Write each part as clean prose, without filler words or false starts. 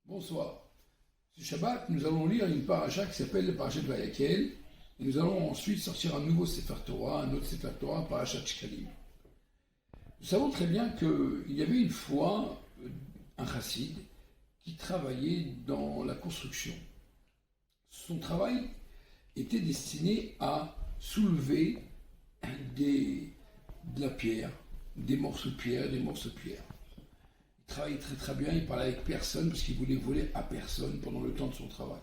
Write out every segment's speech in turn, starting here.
Bonsoir. Ce Shabbat, nous allons lire une paracha qui s'appelle le paracha de Vayakel, et nous allons ensuite sortir un nouveau Sefer Torah, un autre Sefer Torah, parachat Shkalim. Nous savons très bien qu'il y avait une fois un chassid qui travaillait dans la construction. Son travail était destiné à soulever de la pierre, des morceaux de pierre. Il travaillait très très bien, il parlait avec personne parce qu'il voulait voler à personne pendant le temps de son travail.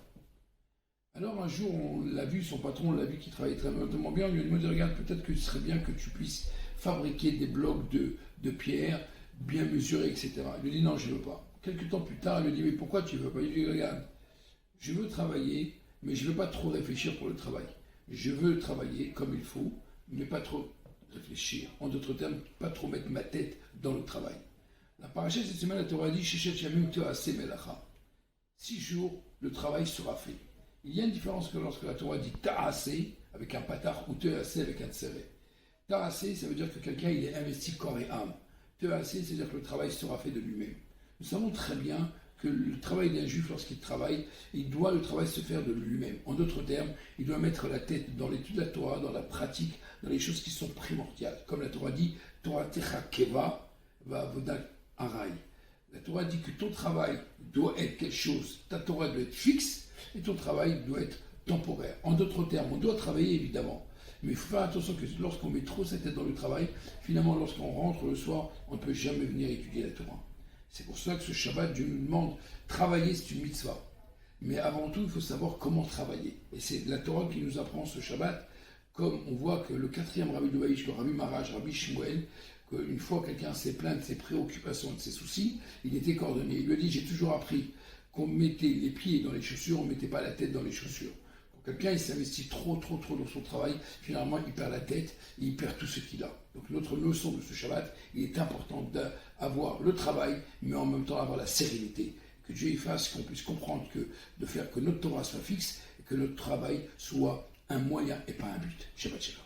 Alors un jour, on l'a vu, son patron l'a vu qu'il travaillait très bien, on lui a demandé, regarde, peut-être que ce serait bien que tu puisses fabriquer des blocs de pierre bien mesurés, etc. Il lui dit non, je ne veux pas. Quelques temps plus tard, il lui dit, mais pourquoi tu ne veux pas? Il lui dit, regarde, je veux travailler, mais je ne veux pas trop réfléchir pour le travail. Je veux travailler comme il faut, mais pas trop réfléchir. En d'autres termes, pas trop mettre ma tête dans le travail. La paracha cette semaine, la Torah dit, Sheshet Yamim Te'aseh Melacha. 6 jours, le travail sera fait. Il y a une différence que lorsque la Torah dit Ta'aseh avec un patach ou Te'aseh avec un tseret. Ta'aseh, ça veut dire que quelqu'un il est investi corps et âme. Te'aseh, c'est-à-dire que le travail sera fait de lui-même. Nous savons très bien que le travail d'un juif, lorsqu'il travaille, le travail se faire de lui-même. En d'autres termes, il doit mettre la tête dans l'étude de la Torah, dans la pratique, dans les choses qui sont primordiales. Comme la Torah dit, Torah Techa Keva va avodat arai. La Torah dit que ton travail doit être quelque chose, ta Torah doit être fixe, et ton travail doit être temporaire. En d'autres termes, on doit travailler évidemment, mais il faut faire attention que lorsqu'on met trop sa tête dans le travail, finalement lorsqu'on rentre le soir, on ne peut jamais venir étudier la Torah. C'est pour ça que ce Shabbat, Dieu nous demande, travailler c'est une mitzvah. Mais avant tout, il faut savoir comment travailler. Et c'est la Torah qui nous apprend ce Shabbat, comme on voit que le 4e Rabbi de Vaïch, le Rabbi Maraj, Rabbi Shmuel, qu'une fois quelqu'un s'est plaint de ses préoccupations, de ses soucis, il était coordonné. Il lui a dit, j'ai toujours appris qu'on mettait les pieds dans les chaussures, on ne mettait pas la tête dans les chaussures. Quand quelqu'un il s'investit trop dans son travail, finalement il perd la tête, et il perd tout ce qu'il a. Donc notre leçon de ce Shabbat, il est important d'avoir le travail, mais en même temps avoir la sérénité. Que Dieu y fasse qu'on puisse comprendre de faire que notre Torah soit fixe, et que notre travail soit un moyen et pas un but. Shabbat Shalom.